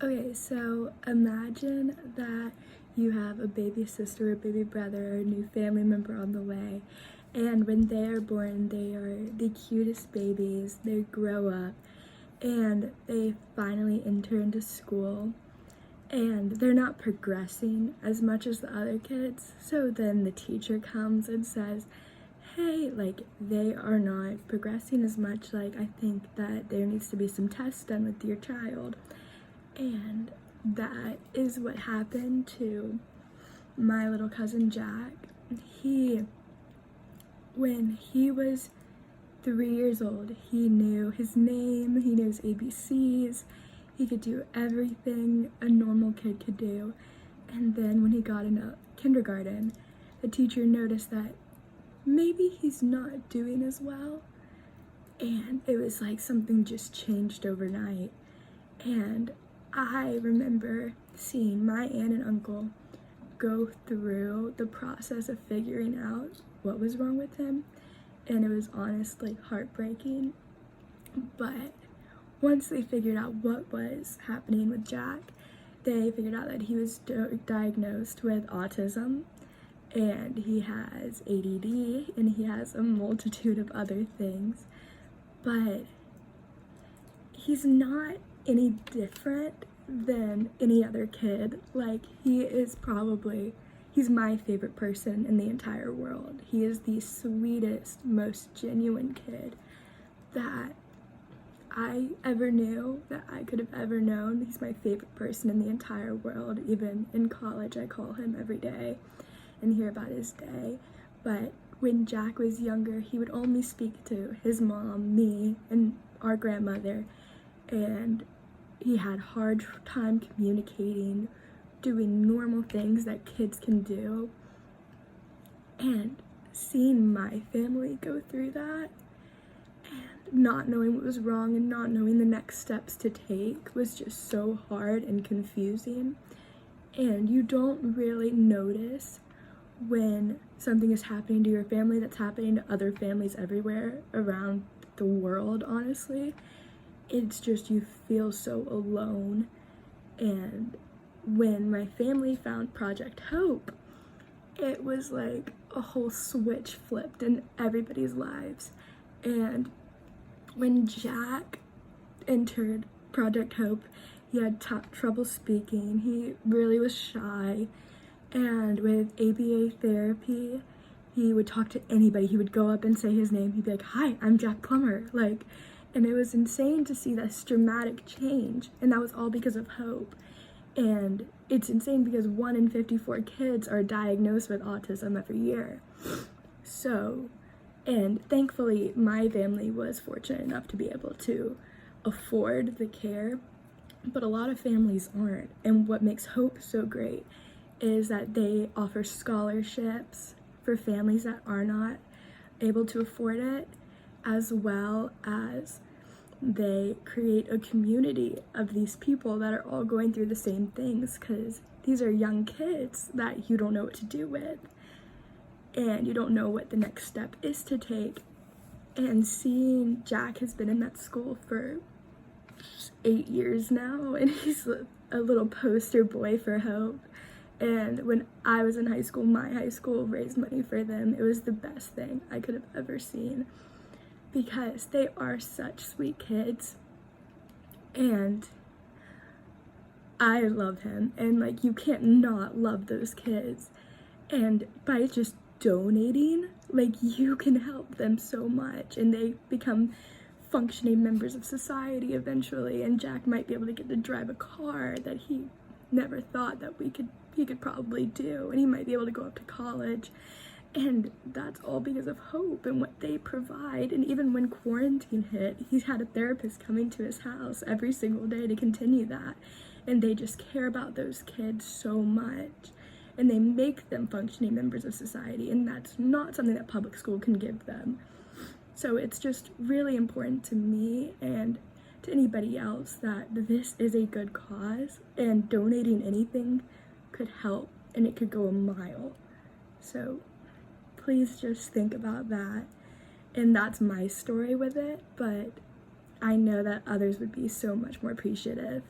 Okay, so imagine that you have a baby sister or baby brother or a new family member on the way, and when they are born, they are the cutest babies. They grow up and they finally enter into school, and they're not progressing as much as the other kids. So then the teacher comes and says, hey, like, they are not progressing as much. Like, I think that there needs to be some tests done with your child. And that is what happened to my little cousin Jack. When he was 3 years old, he knew his name, he knew his ABCs, he could do everything a normal kid could do. And then when he got into kindergarten, the teacher noticed that maybe he's not doing as well. And it was like something just changed overnight. And I remember seeing my aunt and uncle go through the process of figuring out what was wrong with him, and it was honestly heartbreaking. But once they figured out what was happening with Jack, they figured out that he was diagnosed with autism, and he has ADD, and he has a multitude of other things. But he's not any different than any other kid. Like, he's my favorite person in the entire world. He is the sweetest, most genuine kid that I ever knew, that I could have ever known. He's my favorite person in the entire world. Even in college, I call him every day and hear about his day. But when Jack was younger, he would only speak to his mom, me, and our grandmother, and he had hard time communicating, doing normal things that kids can do. And seeing my family go through that and not knowing what was wrong and not knowing the next steps to take was just so hard and confusing. And you don't really notice when something is happening to your family that's happening to other families everywhere around the world, honestly. It's just, you feel so alone. And when my family found Project Hope, it was like a whole switch flipped in everybody's lives. And when Jack entered Project Hope, he had trouble speaking. He really was shy. And with ABA therapy, he would talk to anybody. He would go up and say his name. He'd be like, hi, I'm Jack Plummer. And it was insane to see this dramatic change, and that was all because of Hope. And it's insane because 1 in 54 kids are diagnosed with autism every year. So, and thankfully my family was fortunate enough to be able to afford the care, but a lot of families aren't. And what makes Hope so great is that they offer scholarships for families that are not able to afford it, as well as they create a community of these people that are all going through the same things, because these are young kids that you don't know what to do with, and you don't know what the next step is to take. And seeing Jack has been in that school for 8 years now, and he's a little poster boy for Hope. And when I was in high school, my high school raised money for them. It was the best thing I could have ever seen, because they are such sweet kids, and I love him. And like, you can't not love those kids. And by just donating, like, you can help them so much, and they become functioning members of society eventually. And Jack might be able to get to drive a car that he never thought that he could probably do, and he might be able to go up to college. And that's all because of Hope and what they provide. And even when quarantine hit, he's had a therapist coming to his house every single day to continue that. And they just care about those kids so much, and they make them functioning members of society, and that's not something that public school can give them. So it's just really important to me and to anybody else that this is a good cause, and donating anything could help, and it could go a mile. So please just think about that. And that's my story with it, but I know that others would be so much more appreciative.